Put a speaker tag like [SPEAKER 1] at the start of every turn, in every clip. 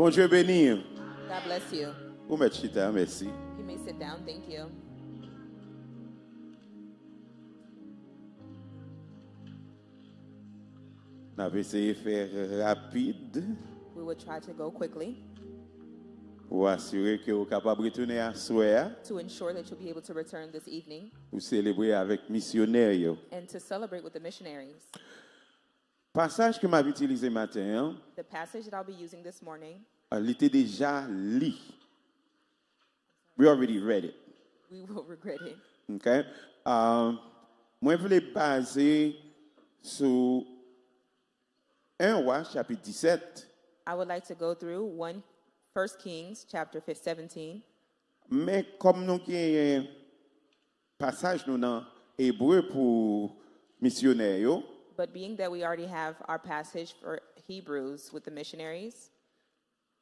[SPEAKER 1] Bon Dieu béni.
[SPEAKER 2] God bless you.
[SPEAKER 1] Vous mettez chita, merci.
[SPEAKER 2] You may sit down. Thank you.
[SPEAKER 1] On va essayer de faire rapide
[SPEAKER 2] We will try to go quickly
[SPEAKER 1] pour assurer que vous êtes capable de retourner à soir
[SPEAKER 2] to ensure that you'll be able to return this evening
[SPEAKER 1] pour célébrer avec missionnaires. yo.
[SPEAKER 2] and to celebrate with the missionaries.
[SPEAKER 1] Passage que m'a utilisé matin,
[SPEAKER 2] The passage that I'll be using this morning,
[SPEAKER 1] il était déjà lu. We already read it.
[SPEAKER 2] we will regret it.
[SPEAKER 1] Okay? Moi, je voulais baser sur 1 Roi, chapitre 17.
[SPEAKER 2] I would like to go through 1 Kings chapter 17.
[SPEAKER 1] Mais comme nous avons un passage nous dans hébreu pour missionnaires, yo,
[SPEAKER 2] But being that we already have our passage for Hebrews with the missionaries,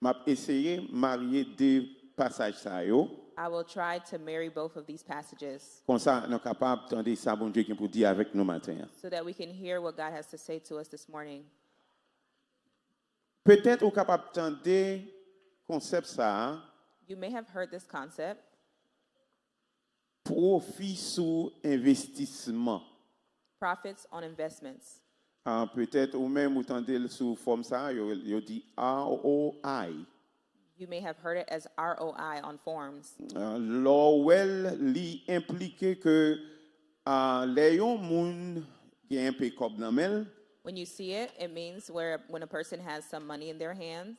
[SPEAKER 1] m'a essayé de marier deux passages ça yo.
[SPEAKER 2] I will try to marry both of these passages
[SPEAKER 1] Comme ça, nous sommes capables d'entendre ça bon Dieu qui pour dire avec nous matin.
[SPEAKER 2] so that we can hear what God has to say to us this morning.
[SPEAKER 1] Peut-être vous capable d'entendre concept ça,
[SPEAKER 2] You may have heard this concept,
[SPEAKER 1] profit sous investissement.
[SPEAKER 2] profits on investments.
[SPEAKER 1] Peut-être ou même vous entendez sous forme ça, yo dit ROI.
[SPEAKER 2] You may have heard it as ROI on forms.
[SPEAKER 1] L'OL li implique que les yon moun qui un peu comme dans mel,
[SPEAKER 2] When you see it, it means when a person has some money in their hands,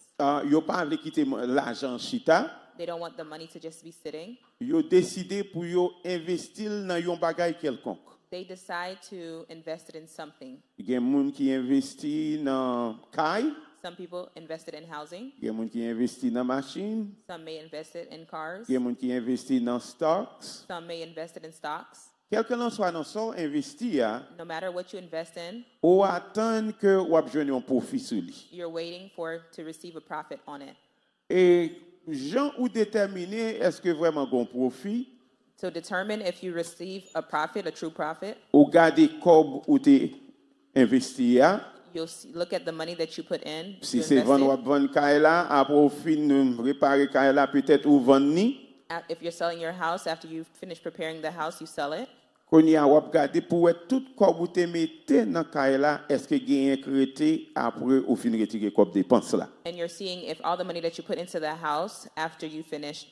[SPEAKER 1] yo pas vle quitter l'argent chita,
[SPEAKER 2] they don't want the money to just be sitting.
[SPEAKER 1] yo décidé pour yo investir dans yon bagay quelconque.
[SPEAKER 2] They decide to invest it in something.
[SPEAKER 1] Gen moun qui investi dans kay,
[SPEAKER 2] Some people invested in housing.
[SPEAKER 1] gen moun qui investi dans machine,
[SPEAKER 2] Some may invest it in cars.
[SPEAKER 1] gen moun qui investi dans stocks.
[SPEAKER 2] Some may invest it in stocks.
[SPEAKER 1] Quel que soit dans son investi ya,
[SPEAKER 2] No matter what you invest in,
[SPEAKER 1] ou attend que ou ap jwenn yon profit sou li.
[SPEAKER 2] you're waiting to receive a profit on it.
[SPEAKER 1] Et Jean ou déterminer est-ce que vraiment gon profit
[SPEAKER 2] To determine if you receive a profit, a true profit,
[SPEAKER 1] ou garder cob ou te investi ya.
[SPEAKER 2] you'll look at the money that you put in.
[SPEAKER 1] Si
[SPEAKER 2] you
[SPEAKER 1] c'est vendre ou
[SPEAKER 2] invested.
[SPEAKER 1] vendre kay la, après ou fin réparer kay la peut-être ou vendre ni.
[SPEAKER 2] If you're selling your house, after you finish preparing the house, you sell it.
[SPEAKER 1] Qu'on y a ou garder pour être tout cob ou te mette dans kay la, est-ce que gagne crété après ou fin retirer cob dépense là.
[SPEAKER 2] And you're seeing if all the money that you put into the house after you finish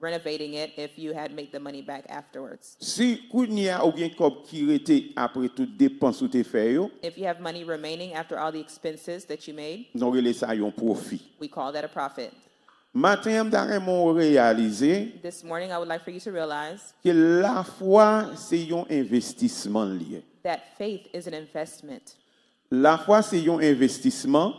[SPEAKER 2] renovating it, if you had made the money back afterwards.
[SPEAKER 1] Si qu'on y a ou bien cob qui rete après tout dépense ou te fait yo,
[SPEAKER 2] If you have money remaining after all the expenses that you made,
[SPEAKER 1] nous relè ça yon profit.
[SPEAKER 2] we call that a profit.
[SPEAKER 1] Matin m'dare mon réaliser
[SPEAKER 2] This morning, I would like for you to realize
[SPEAKER 1] que la foi c'est yon investissement lié.
[SPEAKER 2] that faith is an investment.
[SPEAKER 1] La foi c'est yon investissement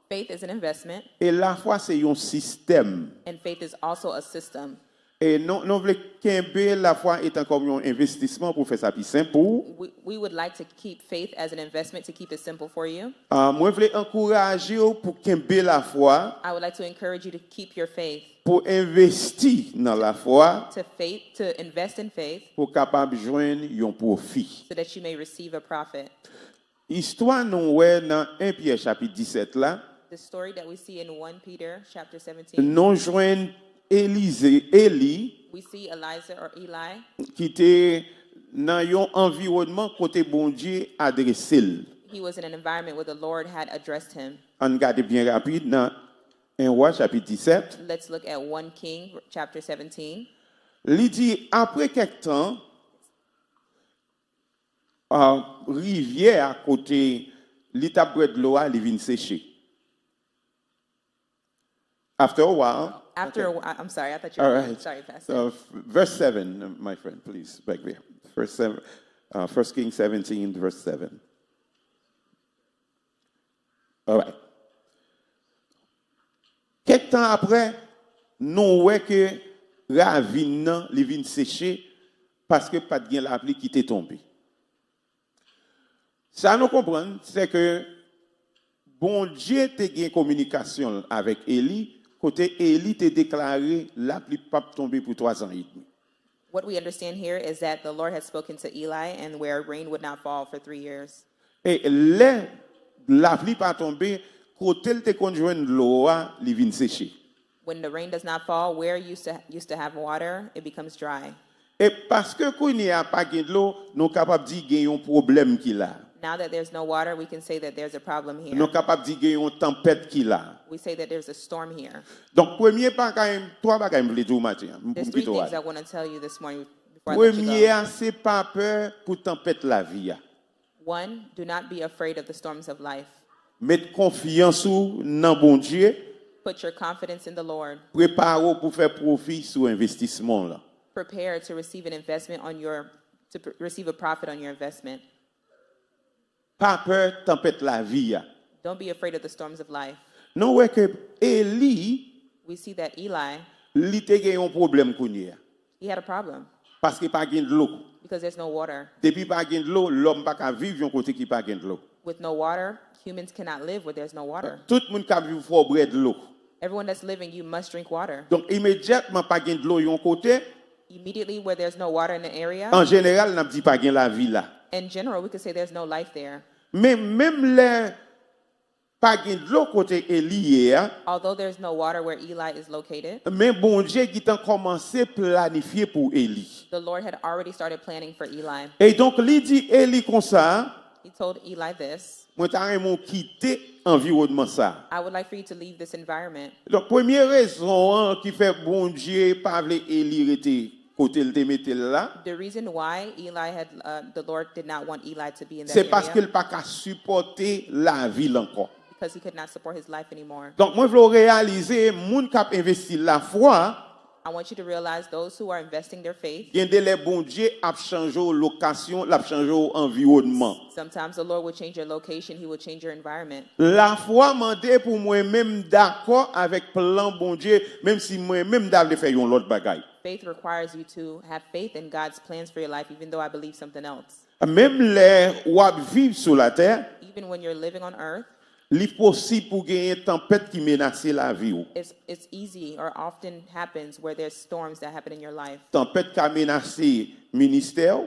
[SPEAKER 2] Faith is an investment,
[SPEAKER 1] et la foi c'est yon système.
[SPEAKER 2] and faith is also a system.
[SPEAKER 1] Et non vle kembe la foi étant comme un investissement pour faire ça plus simple pour.
[SPEAKER 2] We would like to keep faith as an investment to keep it simple for you.
[SPEAKER 1] Moi vle encourager ou pour kembe la foi,
[SPEAKER 2] I would like to encourage you to keep your faith,
[SPEAKER 1] pour investir dans la foi,
[SPEAKER 2] to invest in faith
[SPEAKER 1] pour capable joindre un profit.
[SPEAKER 2] so that you may receive a profit.
[SPEAKER 1] Histoire nous ouais dans 1 Pierre chapitre 17 là,
[SPEAKER 2] The story that we see in 1 Peter chapter 17,
[SPEAKER 1] nous joignent Élie
[SPEAKER 2] we see Elijah or Eli.
[SPEAKER 1] qui était dans un environnement côté bon Dieu adressé.
[SPEAKER 2] He was in an environment where the Lord had addressed him.
[SPEAKER 1] On regarde bien rapide dans 1 Roi chapitre 17.
[SPEAKER 2] Let's look at 1 King chapter 17.
[SPEAKER 1] Il dit après quelque temps, rivière à côté l'étape de l'eau elle vient sécher. After a while,
[SPEAKER 2] After
[SPEAKER 1] okay.
[SPEAKER 2] a while, I'm sorry, I thought you
[SPEAKER 1] All
[SPEAKER 2] were
[SPEAKER 1] right.
[SPEAKER 2] sorry, Pastor.
[SPEAKER 1] So, verse 7, my friend, please, back there. First Kings 17, verse 7. All right. Quelque temps après, nous voyons que ravine li vin séché parce que pas de gain la pluie qui était tombée. Ça nous comprend, c'est que bon Dieu te gain communication avec Élie, côté Élie te déclaré la pluie pas tomber pour 3 ans et demi.
[SPEAKER 2] What we understand here is that the Lord had spoken to Eli and where rain would not fall for 3 years.
[SPEAKER 1] Et la pluie pas tomber côté te conjoint l'eau, li vinn sécher.
[SPEAKER 2] When the rain does not fall, where used to have water, it becomes dry.
[SPEAKER 1] Et parce que qu'on n'y a pas de l'eau, nous capable dire qu'il y a un problème qui là.
[SPEAKER 2] Now that there's no water, we can say that there's a problem here.
[SPEAKER 1] Nous capable dire qu'il y a une tempête qui là.
[SPEAKER 2] We say that there's a storm here.
[SPEAKER 1] Donc premier trois bagages me dire matin.
[SPEAKER 2] There's three things I want to tell you this morning before I let you go.
[SPEAKER 1] Premier, c'est pas peur pour tempête la vie.
[SPEAKER 2] One, do not be afraid of the storms of life.
[SPEAKER 1] Mettre confiance dans bon Dieu,
[SPEAKER 2] Put your confidence in the Lord.
[SPEAKER 1] préparez pour faire profit sur investissement là.
[SPEAKER 2] Prepare to receive an investment receive a profit on your investment.
[SPEAKER 1] Pas peur tempête la vie.
[SPEAKER 2] Don't be afraid of the storms of life.
[SPEAKER 1] Non ouais que Élie,
[SPEAKER 2] We see that Eli,
[SPEAKER 1] li te gen un problème kounya
[SPEAKER 2] he had a problem
[SPEAKER 1] parce que pas gen de l'eau.
[SPEAKER 2] because there's no water.
[SPEAKER 1] Depuis pas gen de l'eau, l'homme pas ka vivre yon côté qui pas gen de l'eau.
[SPEAKER 2] With no water, humans cannot live where there's no water.
[SPEAKER 1] Tout le monde ka vivre faut boire de l'eau.
[SPEAKER 2] Everyone that's living, you must drink water.
[SPEAKER 1] Donc immédiatement pas gen de l'eau yon côté,
[SPEAKER 2] Immediately where there's no water in the area,
[SPEAKER 1] en général n'a dit pas gen la vie là.
[SPEAKER 2] in general, we could say there's no life there.
[SPEAKER 1] Mais même les pas gen de l'eau côté Élie,
[SPEAKER 2] Although there's no water where Eli is located,
[SPEAKER 1] mais bon Dieu qui t'a commencé planifier pour Élie.
[SPEAKER 2] the Lord had already started planning for Eli.
[SPEAKER 1] Et donc il dit Élie comme ça,
[SPEAKER 2] He told Eli this,
[SPEAKER 1] moi t'as mon quitter environnement ça.
[SPEAKER 2] I would like for you to leave this environment.
[SPEAKER 1] Donc première raison qui fait bon Dieu pas vle Élie rester côté il te mettait là,
[SPEAKER 2] The reason why the Lord did not want Eli to be in that
[SPEAKER 1] c'est parce
[SPEAKER 2] area
[SPEAKER 1] qu'il pas qu'à supporter la ville encore.
[SPEAKER 2] because he could not support his life anymore.
[SPEAKER 1] Donc moi je veux réaliser moun k'ap investi la foi,
[SPEAKER 2] I want you to realize those who are investing their faith,
[SPEAKER 1] gen de les bon Dieu a changé location, l'a changé environnement.
[SPEAKER 2] sometimes the Lord will change your location, he will change your environment.
[SPEAKER 1] La foi mandé pour moi-même d'accord avec plan bon Dieu, même si moi-même d'avle faire yon l'autre bagaille.
[SPEAKER 2] Faith requires you to have faith in God's plans for your life, even though I believe something else.
[SPEAKER 1] Même les ou vivre sur la terre,
[SPEAKER 2] Even when you're living on earth,
[SPEAKER 1] li possible pour gagner tempête qui menace la vie ou.
[SPEAKER 2] it's easy or often happens where there's storms that happen in your life.
[SPEAKER 1] Tempête qui menace ministère,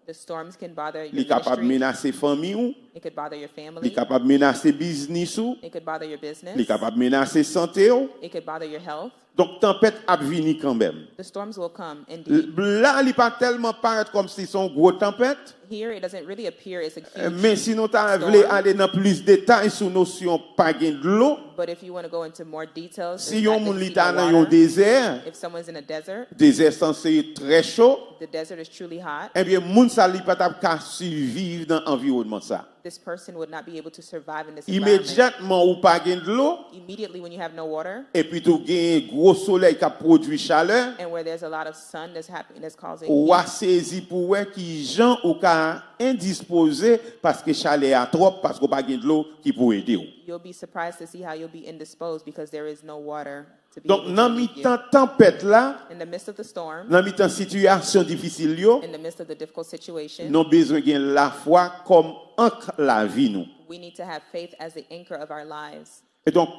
[SPEAKER 2] The storms can bother your
[SPEAKER 1] li capable
[SPEAKER 2] ministry,
[SPEAKER 1] menacer famille ou,
[SPEAKER 2] it could bother your
[SPEAKER 1] li
[SPEAKER 2] family,
[SPEAKER 1] capable menacer business ou,
[SPEAKER 2] it could bother your business,
[SPEAKER 1] li capable menacer santé ou.
[SPEAKER 2] it could bother your health.
[SPEAKER 1] Donc tempête a venir quand même.
[SPEAKER 2] The storms will come indeed.
[SPEAKER 1] Là, il pas tellement paraître comme si son gros tempête,
[SPEAKER 2] Here, it doesn't really appear as a huge
[SPEAKER 1] mais si nous t'avons
[SPEAKER 2] storm.
[SPEAKER 1] voulu aller dans plus de détails sur notion pas gain de l'eau,
[SPEAKER 2] But if you want to go into more details,
[SPEAKER 1] si
[SPEAKER 2] it's
[SPEAKER 1] yon
[SPEAKER 2] not
[SPEAKER 1] moun
[SPEAKER 2] that
[SPEAKER 1] li
[SPEAKER 2] you
[SPEAKER 1] ta
[SPEAKER 2] see
[SPEAKER 1] dans
[SPEAKER 2] no
[SPEAKER 1] yon
[SPEAKER 2] water.
[SPEAKER 1] désert,
[SPEAKER 2] If someone's in a desert,
[SPEAKER 1] désert censé très chaud,
[SPEAKER 2] the desert is truly hot,
[SPEAKER 1] eh bien moun sa li pas tap ka survivre dans environnement ça.
[SPEAKER 2] this person would not be able to survive in this environment.
[SPEAKER 1] Immédiatement ou pas gain de l'eau,
[SPEAKER 2] Immediately when you have no water,
[SPEAKER 1] et puis tout gain gros soleil qui produit chaleur,
[SPEAKER 2] and where there's a lot of sun that's happening, that's causing
[SPEAKER 1] ou a
[SPEAKER 2] heat,
[SPEAKER 1] saisi pour ouais qui gens ou ka indisposé parce que chaleur a trop parce qu'on pas gain de l'eau qui pour aider ou.
[SPEAKER 2] you'll be surprised to see how you'll be indisposed because there is no water to be
[SPEAKER 1] Donc
[SPEAKER 2] able
[SPEAKER 1] dans
[SPEAKER 2] to lead you.
[SPEAKER 1] mi-temps tempête là,
[SPEAKER 2] In the midst of the storm,
[SPEAKER 1] dans mi-temps situation difficile yo,
[SPEAKER 2] in the midst of the difficult situation,
[SPEAKER 1] nous besoin gain la foi comme ancre la vie nous.
[SPEAKER 2] we need to have faith as the anchor of our lives.
[SPEAKER 1] Et donc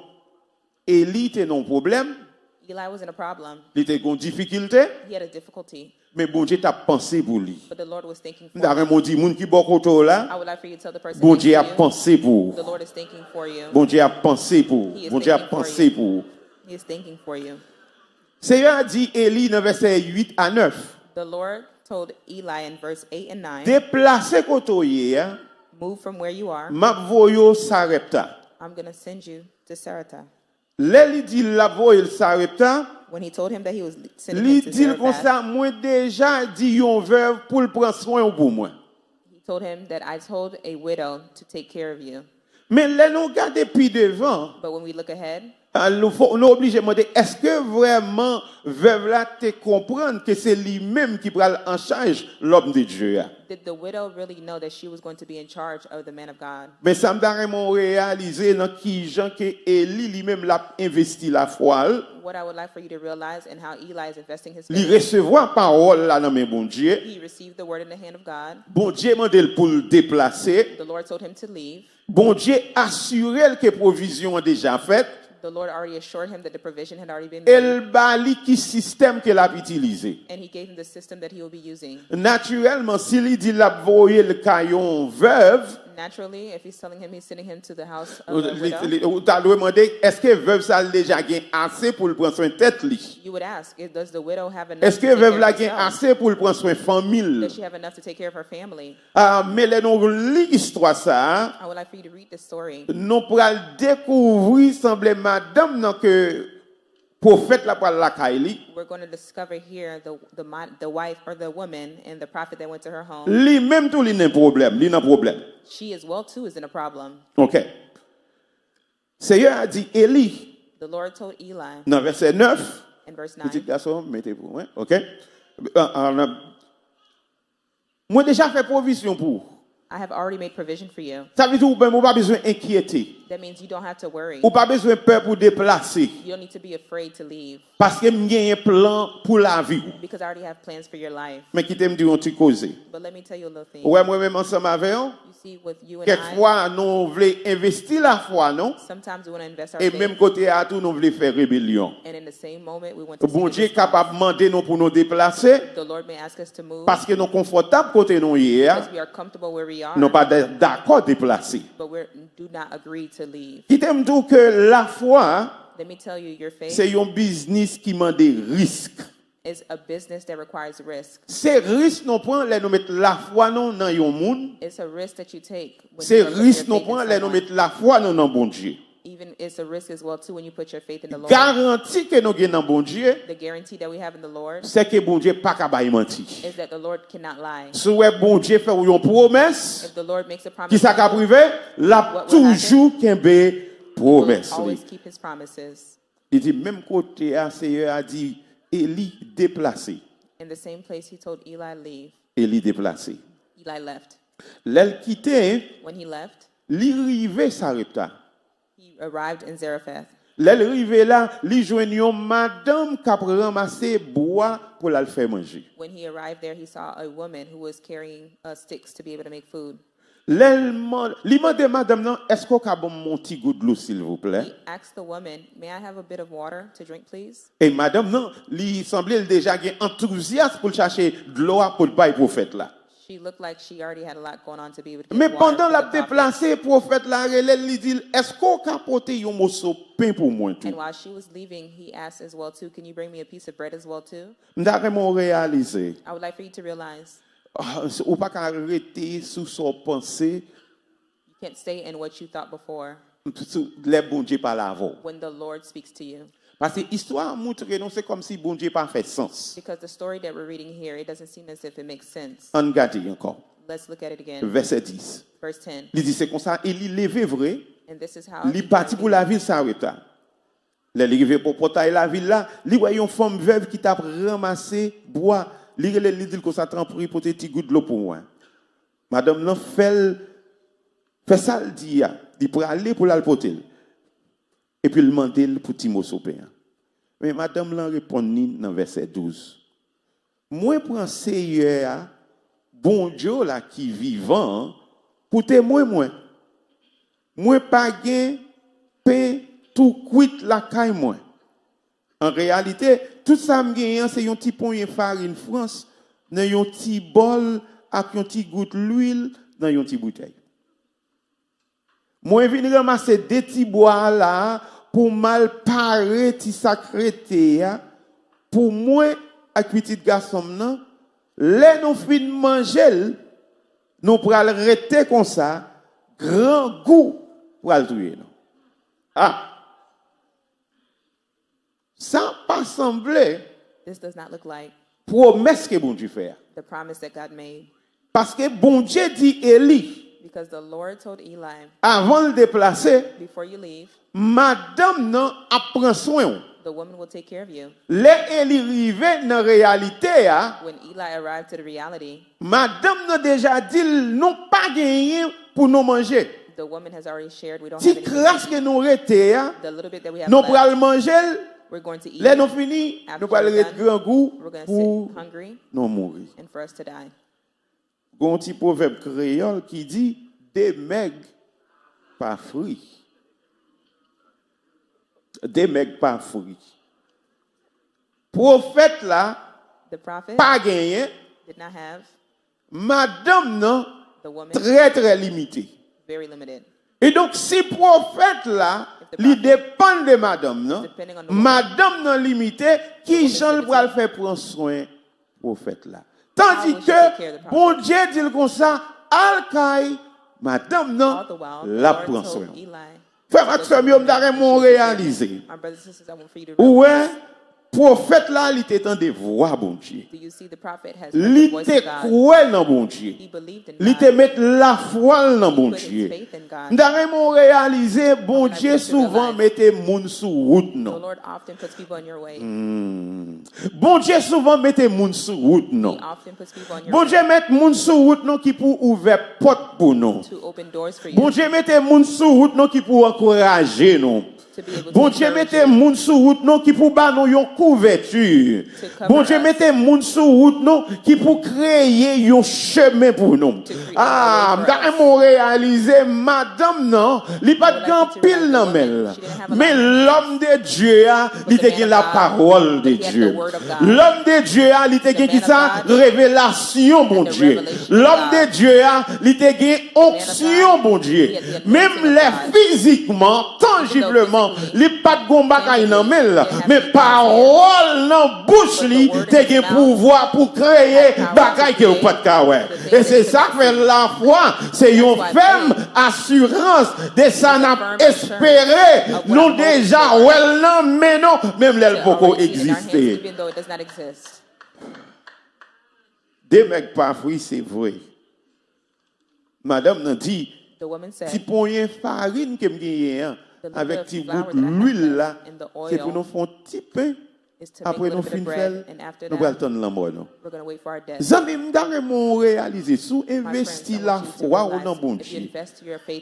[SPEAKER 1] Élie était non problème,
[SPEAKER 2] Eli was in a problem.
[SPEAKER 1] il était une difficulté,
[SPEAKER 2] He had a difficulty,
[SPEAKER 1] mais bon Dieu t'a pensé pour lui.
[SPEAKER 2] but the Lord was thinking for
[SPEAKER 1] D'après
[SPEAKER 2] him.
[SPEAKER 1] mon dit moun qui bon koto là,
[SPEAKER 2] I would like for you to tell the person
[SPEAKER 1] bon
[SPEAKER 2] next to
[SPEAKER 1] Dieu a
[SPEAKER 2] you,
[SPEAKER 1] pensé pour.
[SPEAKER 2] the Lord is thinking for you.
[SPEAKER 1] Bon Dieu a pensé pour.
[SPEAKER 2] He is
[SPEAKER 1] Bon Dieu a
[SPEAKER 2] thinking for
[SPEAKER 1] pensé
[SPEAKER 2] you.
[SPEAKER 1] pour.
[SPEAKER 2] He is thinking for you.
[SPEAKER 1] Seigneur a dit Élie dans verset 8 à 9.
[SPEAKER 2] The Lord told Eli in verse 8 and 9,
[SPEAKER 1] Déplacer koto yé,
[SPEAKER 2] move from where you are.
[SPEAKER 1] m'a voyo Sarepta.
[SPEAKER 2] I'm going to send you to Sarepta.
[SPEAKER 1] L'éli dit la voyo Sarepta,
[SPEAKER 2] When he told him that he was sending
[SPEAKER 1] li
[SPEAKER 2] him to
[SPEAKER 1] dit comme
[SPEAKER 2] Zarephath,
[SPEAKER 1] ça, moi déjà dit yon veuve pour le prendre soin pour moi.
[SPEAKER 2] he told him that I told a widow to take care of you.
[SPEAKER 1] Mais là nous garder puis devant,
[SPEAKER 2] But when we look ahead,
[SPEAKER 1] on est obligé de demander est-ce que vraiment veuve là te comprendre que c'est lui-même qui prend en charge l'homme de Dieu.
[SPEAKER 2] did the widow really know that she was going to be in charge of the man of God?
[SPEAKER 1] Mais ça me donne mon réaliser dans qui Jean que Élie lui-même l'a investi la foi,
[SPEAKER 2] What I would like for you to realize and how Eli is investing his
[SPEAKER 1] lui
[SPEAKER 2] faith.
[SPEAKER 1] recevoir parole là dans mes bon Dieu.
[SPEAKER 2] He received the word in the hand of God.
[SPEAKER 1] Bon Dieu mandé pour le déplacer.
[SPEAKER 2] The Lord told him to leave.
[SPEAKER 1] Bon Dieu assuré que provision a déjà faite.
[SPEAKER 2] The Lord already assured him that the provision had already been
[SPEAKER 1] Et
[SPEAKER 2] made.
[SPEAKER 1] le bali qui système qu'elle a utilisé.
[SPEAKER 2] And he gave him the system that he will be using.
[SPEAKER 1] Naturellement, s'il dit la voyer le caillon veuve,
[SPEAKER 2] Naturally, if he's telling him he's sending him to the house of a widow,
[SPEAKER 1] Ou t'as demandé, est-ce que veuve ça déjà gain assez pour le prendre soin tête li?
[SPEAKER 2] you would ask, does the widow have enough
[SPEAKER 1] Est-ce
[SPEAKER 2] to
[SPEAKER 1] que
[SPEAKER 2] take
[SPEAKER 1] veuve
[SPEAKER 2] care
[SPEAKER 1] la
[SPEAKER 2] of
[SPEAKER 1] gain
[SPEAKER 2] herself?
[SPEAKER 1] assez pour le prendre soin famille?
[SPEAKER 2] Does she have enough to take care of her family?
[SPEAKER 1] Ah, mais les nous lit histoire ça,
[SPEAKER 2] I would like for you to read this story.
[SPEAKER 1] nous pral découvrir semble madame nan que prophète la pral la kaili.
[SPEAKER 2] We're going to discover here the wife or the woman and the prophet that went to her home.
[SPEAKER 1] Li même tout li nan problème, li nan problème.
[SPEAKER 2] She as well too is in a problem.
[SPEAKER 1] OK. Seigneur a dit Élie
[SPEAKER 2] The Lord told Eli
[SPEAKER 1] dans verset 9.
[SPEAKER 2] in verse
[SPEAKER 1] Petit
[SPEAKER 2] 9,
[SPEAKER 1] garçon, mettez-vous, hein? OK? Moi déjà fait provision pour.
[SPEAKER 2] I have already made provision for you.
[SPEAKER 1] Ça veut dire que vous n'avez pas besoin d'inquiéter.
[SPEAKER 2] That means you don't have to worry.
[SPEAKER 1] Ou pas besoin de peur pour déplacer.
[SPEAKER 2] You don't need to be afraid to leave
[SPEAKER 1] Parce que j'ai un plan pour la vie.
[SPEAKER 2] because I already have plans for your life.
[SPEAKER 1] Mais qui t'aime dire un petit cause.
[SPEAKER 2] But let me tell you a little thing.
[SPEAKER 1] Ouais, moi-même ensemble avec vous.
[SPEAKER 2] You see, with you and I,
[SPEAKER 1] Quelquefois, nous voulons investir la foi, non?
[SPEAKER 2] sometimes we want to invest our
[SPEAKER 1] Et
[SPEAKER 2] faith,
[SPEAKER 1] même côté à tout, nous voulons faire rébellion.
[SPEAKER 2] and in the same moment we want to
[SPEAKER 1] Bon
[SPEAKER 2] see
[SPEAKER 1] Dieu est
[SPEAKER 2] the
[SPEAKER 1] capable de demander nous pour nous déplacer.
[SPEAKER 2] the Lord may ask us to move
[SPEAKER 1] Parce que nous sommes confortables côté nous hier.
[SPEAKER 2] because we are comfortable where we are,
[SPEAKER 1] Nous pas d'accord déplacer.
[SPEAKER 2] but we do not agree to leave.
[SPEAKER 1] Qui t'aime dire que la foi,
[SPEAKER 2] Let me tell you, your faith
[SPEAKER 1] c'est un business qui demande des risques.
[SPEAKER 2] is a business that requires risk.
[SPEAKER 1] C'est risque non point les nous mettre la foi non dans un monde.
[SPEAKER 2] It's a risk that you take when
[SPEAKER 1] C'est
[SPEAKER 2] you put your
[SPEAKER 1] risque non
[SPEAKER 2] faith
[SPEAKER 1] point
[SPEAKER 2] in
[SPEAKER 1] les nous
[SPEAKER 2] someone.
[SPEAKER 1] mettre la foi non dans bon Dieu.
[SPEAKER 2] Even it's a risk as well too when you put your faith in the Lord.
[SPEAKER 1] Garantie que nous gagnons dans bon Dieu,
[SPEAKER 2] The guarantee that we have in the Lord
[SPEAKER 1] c'est que bon Dieu pas capable mentir.
[SPEAKER 2] is that the Lord cannot lie.
[SPEAKER 1] Si bon Dieu fait une promesse,
[SPEAKER 2] If the Lord makes a promise,
[SPEAKER 1] qui ça qu'a privé, l'a
[SPEAKER 2] What will
[SPEAKER 1] toujours qu'embe
[SPEAKER 2] He will
[SPEAKER 1] promesse.
[SPEAKER 2] always keep his promises.
[SPEAKER 1] Il dit même côté à Seigneur a dit Élie déplacé.
[SPEAKER 2] In the same place he told Eli leave,
[SPEAKER 1] Élie déplacé.
[SPEAKER 2] Eli left.
[SPEAKER 1] L'elle quitté,
[SPEAKER 2] When he left,
[SPEAKER 1] li rivé Sarepta.
[SPEAKER 2] he arrived in Zarephath.
[SPEAKER 1] L'elle rivé là, li joignyon madame qui a ramassé bois pour la faire manger.
[SPEAKER 2] When he arrived there, he saw a woman who was carrying sticks to be able to make food.
[SPEAKER 1] Li mande madame non, est-ce qu'on a bon mon petit goût de l'eau s'il vous plaît?
[SPEAKER 2] He asked the woman, "May I have a bit of water to drink, please?"
[SPEAKER 1] Et madame non, li semblait déjà gen enthousiaste pour chercher de l'eau pour le bail prophète là.
[SPEAKER 2] She looked like she already had a lot going on to be able to get
[SPEAKER 1] Mais
[SPEAKER 2] water
[SPEAKER 1] pendant
[SPEAKER 2] for
[SPEAKER 1] la
[SPEAKER 2] the prophet.
[SPEAKER 1] déplacé prophète là, elle lui dit, est-ce qu'on a porté un morceau de pain pour moi tout?
[SPEAKER 2] And while she was leaving, he asked as well too, "Can you bring me a piece of bread as well too?"
[SPEAKER 1] M'da vraiment réaliser.
[SPEAKER 2] I would like for you to realize
[SPEAKER 1] Ou pas qu'à arrêter sous son pensée,
[SPEAKER 2] you can't stay in what you thought before
[SPEAKER 1] sous les bon Dieu par l'avant.
[SPEAKER 2] when the Lord speaks to you.
[SPEAKER 1] Parce que l'histoire montre que non, c'est comme si bon Dieu pas fait sens.
[SPEAKER 2] Because the story that we're reading here, it doesn't seem as if it makes sense.
[SPEAKER 1] On regarde encore.
[SPEAKER 2] Let's look at it again.
[SPEAKER 1] Verset 10.
[SPEAKER 2] Verse 10.
[SPEAKER 1] Il dit c'est comme ça, il levé vrai,
[SPEAKER 2] And this is how
[SPEAKER 1] il parti pour la ville Sarepta. Il est arrivé pour portail la ville là, il voyait une femme veuve qui t'a ramassé bois, il dit que ça t'en prie pour tes petits gouttes de l'eau pour moi. Madame là fait ça le dit, il pour aller pour la porter. Et puis il demandait pour Timothée pain. Mais madame là répond dans verset 12. Moi prends Seigneur bon Dieu là qui vivant pour témoin moi pas gain pain tout cuit la caille moi. En réalité, tout ça me gagne c'est un petit pont de farine France dans un petit bol avec un petit goutte d'huile dans une petite bouteille. Moi viens ramasser des petits bois là pour mal parer ti sacrété pour moi avec petit garçon nan les nous fin manger nous pral rester comme ça grand goût pour le tuer non. Ah ça pas semblé
[SPEAKER 2] this does not look like
[SPEAKER 1] promesse que bon Dieu fait
[SPEAKER 2] the promise that God made.
[SPEAKER 1] parce que bon Dieu dit Élie
[SPEAKER 2] Because the Lord told Eli,
[SPEAKER 1] avant de déplacer
[SPEAKER 2] before you leave,
[SPEAKER 1] madame nan a prend soin
[SPEAKER 2] the woman will take care of you.
[SPEAKER 1] les Élie rivé dans réalité
[SPEAKER 2] When Eli arrived to the reality,
[SPEAKER 1] madame n'a déjà dit non pas gagné pour nous manger.
[SPEAKER 2] the woman has already shared, we don't
[SPEAKER 1] Si
[SPEAKER 2] have anything.
[SPEAKER 1] crasse que nous rete
[SPEAKER 2] The little bit that we have
[SPEAKER 1] nous
[SPEAKER 2] left,
[SPEAKER 1] pral manger,
[SPEAKER 2] we're going to eat.
[SPEAKER 1] les nous fini,
[SPEAKER 2] After
[SPEAKER 1] nous pral
[SPEAKER 2] we're
[SPEAKER 1] rete
[SPEAKER 2] done,
[SPEAKER 1] grand goût
[SPEAKER 2] We're going to
[SPEAKER 1] pour
[SPEAKER 2] sit hungry
[SPEAKER 1] nous mourir.
[SPEAKER 2] and for us to die.
[SPEAKER 1] Gon petit proverbe créole qui dit des maigres pas fruits. Des maigres pas fruits. Prophète là
[SPEAKER 2] The prophet
[SPEAKER 1] pas gagné,
[SPEAKER 2] did not have,
[SPEAKER 1] madame non
[SPEAKER 2] the woman
[SPEAKER 1] très très limité.
[SPEAKER 2] very limited.
[SPEAKER 1] Et donc, si prophète là, il dépend de madame, non? Madame non limité, qui Jean va le faire prendre soin prophète là. Tandis que, bon Dieu dit comme ça, al-Kai, madame non, la prend soin. Frère Maxime, je vais réaliser. Ouais. Prophète là, il était en des voix, bon Dieu. Il était cruel dans bon Dieu. Il était mettre la foi dans bon Dieu. Nous réalisé, bon Dieu souvent mettait moun sur route non. Bon Dieu souvent mettait moun sur route non. Bon Dieu mettait moun sur route non qui pour ouvrir porte pour nous. Bon Dieu mettait moun sur route non qui pour encourager nous. Bon Dieu mettez moun sur route non qui pour ba nous yon couverture. Bon Dieu mettez moun sur route non qui pour créer yon chemin pour nous. Ah, m'dame réaliser madame non, li pas de grand pile nan mais l'homme de Dieu a, li te gen la parole de Dieu. L'homme de Dieu a, li te gen qui ça révélation bon Dieu. L'homme de Dieu a, li te gen onction bon Dieu. Même les physiquement, tangiblement li pas de gomba kay nan mais parole dans bouche li te gen pouvoir pour créer bagay que pas de ka ouais. Et c'est ça que fait la foi, c'est une ferme assurance de ça n'a espéré nous déjà well non mais non même l'elle peut exister. Des mecs pas fruits c'est vrai. Madame n'a dit si pour une farine que me gagne avec petit goutte l'huile là, c'est pour nous faire un petit pain. Après nous finissons, nous allons attendre la mort. Zami m'dare mon réaliser, sous investir la foi ou dans bon Dieu.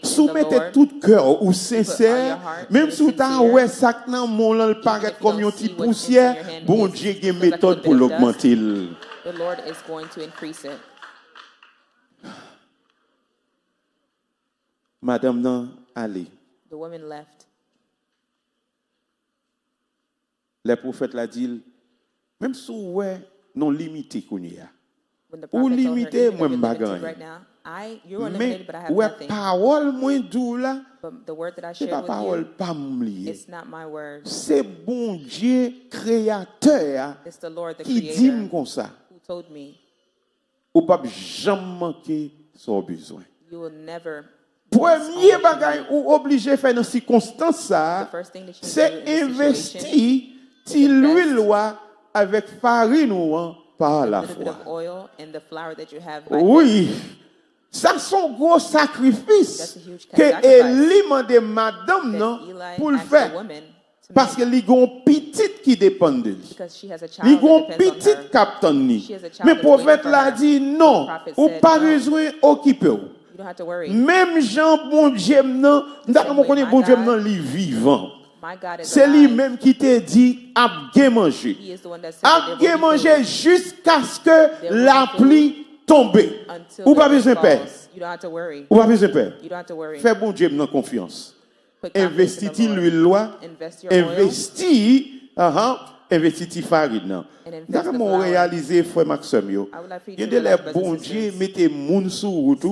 [SPEAKER 1] Sous mettez tout cœur ou sincère, même sous ta ouais sac nan mon le paraît comme une petite poussière, bon Dieu a une méthode pour l'augmenter.
[SPEAKER 2] The Lord is going to increase it.
[SPEAKER 1] Madame nan allez.
[SPEAKER 2] The woman left.
[SPEAKER 1] Les prophètes l'a dit, même si ouais non limité qu'on y a.
[SPEAKER 2] Ou
[SPEAKER 1] limité moi m'bagagne. Mais ouais parole moins doux là. C'est pas parole pas m'lié. C'est bon Dieu créateur qui dit comme ça. Ou pas jamais manquer son besoin. Premier bagage ou obligé faire dans ces circonstances ça, c'est investir ti l'huile avec farine ou par la foi. Oui, ça sont gros sacrifices que Élie m'a demandé madame non pour le faire. Parce que les gens petite qui dépendent de lui. Les gens petite captain ni. Mais prophète l'a dit non, ou pas besoin occuper. Même Jean bon Dieu non, nous connaissons bon Dieu non li vivant. C'est lui-même qui te dit à bien manger. À bien manger jusqu'à ce que la pluie tombe. Ou pas besoin de peur. Ou pas besoin de peur. Fais bon Dieu non confiance. Investis l'huile loi. Investis investis farine. D'accord, mon réalisé frère Maxime yo. Il y a des bon Dieu mettez moun sur route,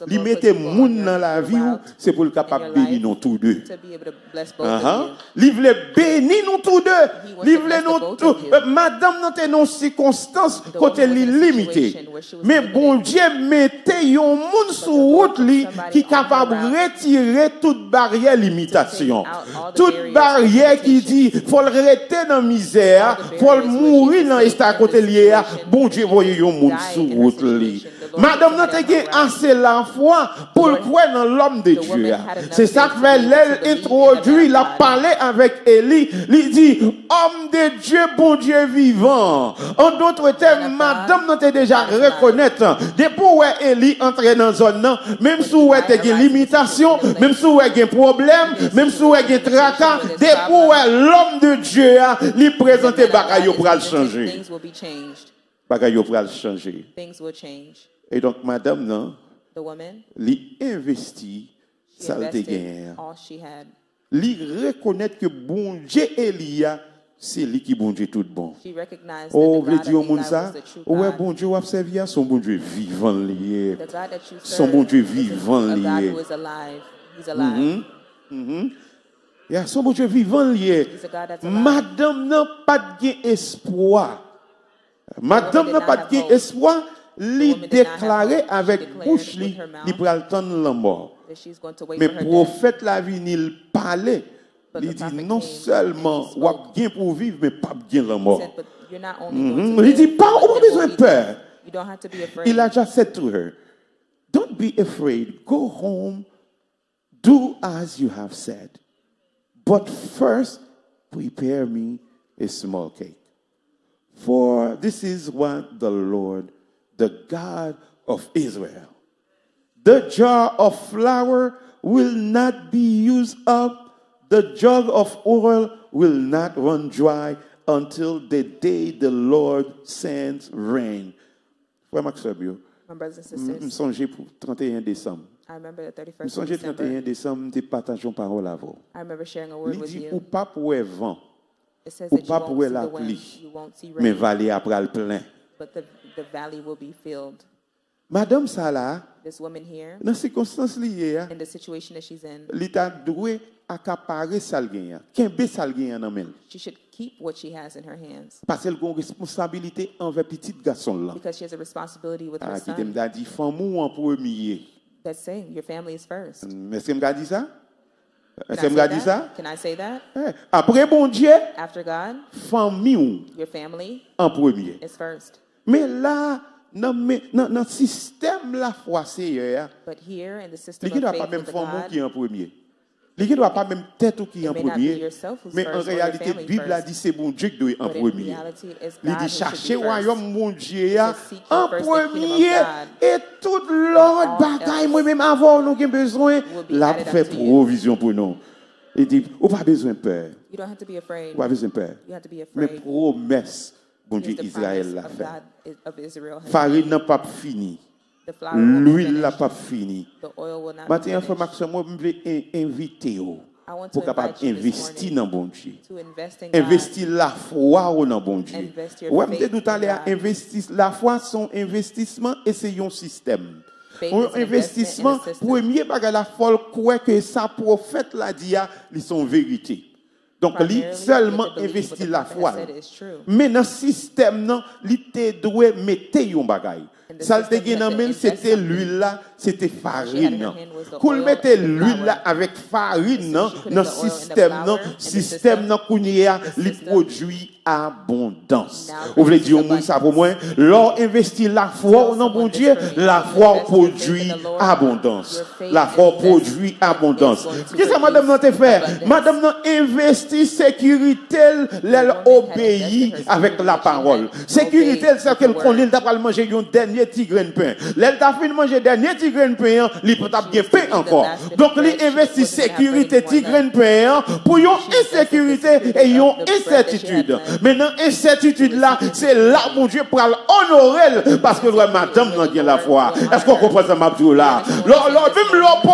[SPEAKER 1] li mettez moun dans la vie c'est pour le capable bénir nous tous deux. Li vle bénir nous tous deux. Li vle nous tout madame dans nos circonstances côté li limité. Mais bon Dieu mettez yon moun sur route li qui capable retirer toute barrière limitation. Toute barrière qui dit faut le rester dans misère, faut le mourir dans l'état à côté lié, bon Dieu voyez yon moun sous route li. Madame n'a pas assez la foi pour le croire dans l'homme de Dieu. C'est ça que fait l'aile introduit, il a parlé avec Élie, il dit homme de Dieu, bon Dieu vivant. En d'autres termes, madame n'a pas déjà reconnaître depuis où Élie entre dans zone même si où est une limitation, même si où est un problème, même si où est un tracas, depuis où l'homme de Dieu lui présenter bagaille pour le changer. Bagaille pour le changer. Et donc madame non, lui investit ça le gagne. Lui reconnaître que bon Dieu Élia c'est lui qui bon Dieu tout bon.
[SPEAKER 2] She recognized
[SPEAKER 1] Oh,
[SPEAKER 2] that
[SPEAKER 1] veut
[SPEAKER 2] the
[SPEAKER 1] dire
[SPEAKER 2] God
[SPEAKER 1] au
[SPEAKER 2] of
[SPEAKER 1] monde
[SPEAKER 2] Eli
[SPEAKER 1] ça,
[SPEAKER 2] was the true
[SPEAKER 1] ouais
[SPEAKER 2] God.
[SPEAKER 1] bon Dieu ou servir son bon Dieu vivant lié.
[SPEAKER 2] The God that you
[SPEAKER 1] Son
[SPEAKER 2] serve
[SPEAKER 1] bon Dieu
[SPEAKER 2] is
[SPEAKER 1] vivant
[SPEAKER 2] a God
[SPEAKER 1] lié.
[SPEAKER 2] who is alive. He's alive.
[SPEAKER 1] Yeah, son bon Dieu vivant lié.
[SPEAKER 2] He's a God that's alive.
[SPEAKER 1] Madame n'a pas de espoir. Madame
[SPEAKER 2] did
[SPEAKER 1] n'a
[SPEAKER 2] not
[SPEAKER 1] pas
[SPEAKER 2] have
[SPEAKER 1] de
[SPEAKER 2] hope.
[SPEAKER 1] espoir. Li
[SPEAKER 2] woman did not have
[SPEAKER 1] déclaré
[SPEAKER 2] hope. She
[SPEAKER 1] avec
[SPEAKER 2] declared
[SPEAKER 1] bouche
[SPEAKER 2] with
[SPEAKER 1] li,
[SPEAKER 2] her mouth
[SPEAKER 1] li pral tendre la mort.
[SPEAKER 2] That she's going to wait
[SPEAKER 1] Mais
[SPEAKER 2] for her death.
[SPEAKER 1] prophète la vie, il parlait.
[SPEAKER 2] But
[SPEAKER 1] Il
[SPEAKER 2] the
[SPEAKER 1] dit
[SPEAKER 2] prophet
[SPEAKER 1] non
[SPEAKER 2] came
[SPEAKER 1] seulement
[SPEAKER 2] and he
[SPEAKER 1] ou
[SPEAKER 2] spoke.
[SPEAKER 1] bien pour vivre, mais pas bien la
[SPEAKER 2] He
[SPEAKER 1] mort.
[SPEAKER 2] said, but you're not only going to
[SPEAKER 1] Il
[SPEAKER 2] live,
[SPEAKER 1] dit pas,
[SPEAKER 2] but
[SPEAKER 1] on a
[SPEAKER 2] there
[SPEAKER 1] besoin
[SPEAKER 2] will
[SPEAKER 1] de
[SPEAKER 2] be
[SPEAKER 1] peur.
[SPEAKER 2] death. You don't have to be afraid.
[SPEAKER 1] Il a just said to her, don't be afraid. Go home. Do as you have said. But first, prepare me a small cake. For this is what the Lord, the God of Israel. The jar of flour will not be used up. The jug of oil will not run dry until the day the Lord sends rain. Frère Maxwell,
[SPEAKER 2] My brothers and
[SPEAKER 1] je
[SPEAKER 2] sisters,
[SPEAKER 1] songe pour 31 décembre.
[SPEAKER 2] I remember the
[SPEAKER 1] Je
[SPEAKER 2] 31st of
[SPEAKER 1] songe
[SPEAKER 2] December.
[SPEAKER 1] 31 décembre, tu partages une parole à vous.
[SPEAKER 2] I remember sharing a word
[SPEAKER 1] Il
[SPEAKER 2] with
[SPEAKER 1] dit,
[SPEAKER 2] you.
[SPEAKER 1] ou pas pour le vent,
[SPEAKER 2] It says
[SPEAKER 1] ou
[SPEAKER 2] that you
[SPEAKER 1] pas pour
[SPEAKER 2] won't see
[SPEAKER 1] la
[SPEAKER 2] the wind,
[SPEAKER 1] pluie,
[SPEAKER 2] you won't see
[SPEAKER 1] mais
[SPEAKER 2] rain,
[SPEAKER 1] vallée après le plein.
[SPEAKER 2] but the valley will be filled.
[SPEAKER 1] Madame Salah,
[SPEAKER 2] This woman here,
[SPEAKER 1] dans ces circonstances liées,
[SPEAKER 2] in the situation that she's in,
[SPEAKER 1] l'état doué accaparer salgien, kembe salgien dans main.
[SPEAKER 2] she should keep what she has in her hands
[SPEAKER 1] Parce qu'elle a une responsabilité envers petit garçon là.
[SPEAKER 2] because she has a responsibility with her
[SPEAKER 1] Ah, qui t'aime
[SPEAKER 2] son.
[SPEAKER 1] dit femme ou en premier.
[SPEAKER 2] That's saying your family is first.
[SPEAKER 1] Est-ce que me dit ça?
[SPEAKER 2] Can
[SPEAKER 1] Est-ce que
[SPEAKER 2] I
[SPEAKER 1] me
[SPEAKER 2] say
[SPEAKER 1] dit ça?
[SPEAKER 2] that? Can I say that?
[SPEAKER 1] Eh, après bon Dieu,
[SPEAKER 2] After God,
[SPEAKER 1] famille ou
[SPEAKER 2] your family
[SPEAKER 1] en premier.
[SPEAKER 2] is first.
[SPEAKER 1] Mais là, dans le système la foi c'est
[SPEAKER 2] But here in the system
[SPEAKER 1] il ne
[SPEAKER 2] of
[SPEAKER 1] doit pas
[SPEAKER 2] faith
[SPEAKER 1] même
[SPEAKER 2] with the
[SPEAKER 1] femme
[SPEAKER 2] God,
[SPEAKER 1] qui est en premier. Il ne doit pas même tête ou qui est en
[SPEAKER 2] It may not be
[SPEAKER 1] premier.
[SPEAKER 2] yourself who's
[SPEAKER 1] Mais en
[SPEAKER 2] first or your
[SPEAKER 1] réalité, la
[SPEAKER 2] family
[SPEAKER 1] Bible a
[SPEAKER 2] first.
[SPEAKER 1] dit c'est bon Dieu qui doit être en
[SPEAKER 2] but in
[SPEAKER 1] premier.
[SPEAKER 2] reality, it's
[SPEAKER 1] Il
[SPEAKER 2] God
[SPEAKER 1] dit
[SPEAKER 2] who
[SPEAKER 1] chercher
[SPEAKER 2] should
[SPEAKER 1] le
[SPEAKER 2] be first.
[SPEAKER 1] royaume mon Dieu
[SPEAKER 2] He says, seek ye
[SPEAKER 1] en
[SPEAKER 2] first the kingdom of
[SPEAKER 1] premier
[SPEAKER 2] God,
[SPEAKER 1] et toute l'autre
[SPEAKER 2] all
[SPEAKER 1] bagaille
[SPEAKER 2] else
[SPEAKER 1] moi-même avant nous avons besoin
[SPEAKER 2] will be
[SPEAKER 1] l'a
[SPEAKER 2] added
[SPEAKER 1] fait
[SPEAKER 2] unto you.
[SPEAKER 1] provision pour nous. Il dit on pas besoin de peur.
[SPEAKER 2] You don't have to be afraid.
[SPEAKER 1] On pas besoin de peur.
[SPEAKER 2] You have to be
[SPEAKER 1] Mais
[SPEAKER 2] afraid.
[SPEAKER 1] promesse bon Dieu
[SPEAKER 2] Here's the
[SPEAKER 1] Israël
[SPEAKER 2] promise
[SPEAKER 1] l'a
[SPEAKER 2] of
[SPEAKER 1] fait.
[SPEAKER 2] God of Israel has
[SPEAKER 1] Farine
[SPEAKER 2] made.
[SPEAKER 1] n'a pas fini.
[SPEAKER 2] The flour will be
[SPEAKER 1] L'huile n'a
[SPEAKER 2] finished.
[SPEAKER 1] pas fini.
[SPEAKER 2] The oil will not be
[SPEAKER 1] Maintenant,
[SPEAKER 2] finished.
[SPEAKER 1] information, moi, je veux inviter vous
[SPEAKER 2] I want to
[SPEAKER 1] pour capable
[SPEAKER 2] invite you this
[SPEAKER 1] investir
[SPEAKER 2] morning
[SPEAKER 1] dans bon Dieu.
[SPEAKER 2] to invest in God.
[SPEAKER 1] Investir la foi dans bon Dieu.
[SPEAKER 2] Invest your
[SPEAKER 1] Ouais,
[SPEAKER 2] faith
[SPEAKER 1] me tout à
[SPEAKER 2] in
[SPEAKER 1] l'heure,
[SPEAKER 2] God.
[SPEAKER 1] investir la foi, son investissement et c'est un système.
[SPEAKER 2] Faith
[SPEAKER 1] Un
[SPEAKER 2] is an
[SPEAKER 1] investissement,
[SPEAKER 2] investment in a system.
[SPEAKER 1] premier bagage la folle croit que sa prophète l'a dit, ils sont vérité. Donc, il
[SPEAKER 2] Primarily,
[SPEAKER 1] seulement
[SPEAKER 2] what they believe,
[SPEAKER 1] investir
[SPEAKER 2] what
[SPEAKER 1] la
[SPEAKER 2] the prophet
[SPEAKER 1] foi.
[SPEAKER 2] has said is true.
[SPEAKER 1] Mais dans le système, non, il te doit mettre un bagage.
[SPEAKER 2] In the
[SPEAKER 1] Ça te
[SPEAKER 2] system, you
[SPEAKER 1] gagne
[SPEAKER 2] have to
[SPEAKER 1] même,
[SPEAKER 2] invest
[SPEAKER 1] c'était
[SPEAKER 2] something.
[SPEAKER 1] l'huile là, c'était
[SPEAKER 2] She had in
[SPEAKER 1] farine.
[SPEAKER 2] her hand was the
[SPEAKER 1] Qu'on
[SPEAKER 2] oil
[SPEAKER 1] mettait
[SPEAKER 2] and the
[SPEAKER 1] l'huile là
[SPEAKER 2] flour.
[SPEAKER 1] avec farine, non,
[SPEAKER 2] So she put
[SPEAKER 1] dans
[SPEAKER 2] the
[SPEAKER 1] le
[SPEAKER 2] oil and the
[SPEAKER 1] système,
[SPEAKER 2] flour
[SPEAKER 1] non,
[SPEAKER 2] in the
[SPEAKER 1] système,
[SPEAKER 2] system.
[SPEAKER 1] non, qu'on y a,
[SPEAKER 2] The
[SPEAKER 1] il
[SPEAKER 2] system
[SPEAKER 1] produit abondance.
[SPEAKER 2] now
[SPEAKER 1] Vous voulez
[SPEAKER 2] produces
[SPEAKER 1] dire au monde ça pour moi,
[SPEAKER 2] abundance.
[SPEAKER 1] l'or investir la foi dans bon Dieu, la foi produit abondance. La foi produit abondance. Qu'est-ce que madame n'a fait? Madame n'a investi sécurité, elle obéit avec la parole. Sécurité, c'est qu'elle connaît, elle t'a manger un dernier petit grain de pain. Elle t'a fait manger un dernier petit grain de pain, il peut t'a bien pain encore. Donc, il investit sécurité, petit grain de pain, pour une insécurité et une incertitude. Maintenant, incertitude là, c'est là, mon Dieu, pour honorer, parce que madame n'a pas la foi. Est-ce qu'on comprend ça, ma là? Même l'on peut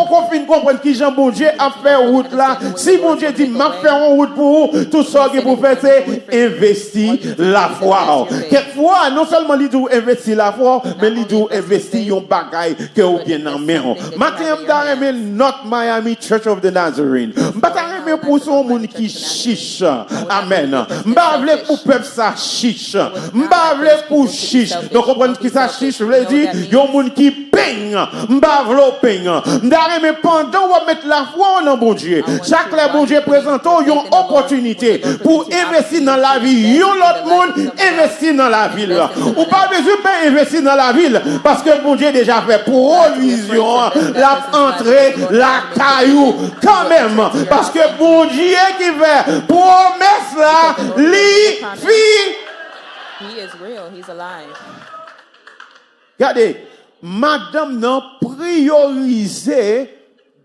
[SPEAKER 1] comprendre qui Jean bon Dieu a fait route là. Si mon Dieu dit, m'a fait en route pour vous, tout ça que vous faites, c'est investir la foi. Quelquefois, non seulement il dit investir la foi, mais il dit investir un bagaille que vous bien en main. Matin, je North Miami Church of the Nazarene. Je pour son monde qui chiche. Amen. Je pour peuple ça chiche. Je pour chiche. Donc, comprenez qui ça chiche, je veux dire, il y a un monde qui peigne. Je peigne. Je pendant on mettre la foi dans bon Dieu. Chaque bon Dieu présente une opportunité pour investir dans la vie. L'autre monde investir dans la ville. Ou pas besoin d'investir dans la ville parce que bon Dieu déjà fait provision, la entrée, la caillou quand même. Parce que bon Dieu qui fait promesse là, li fi.
[SPEAKER 2] He is real. He's alive.
[SPEAKER 1] Regardez, madame n'a priorisé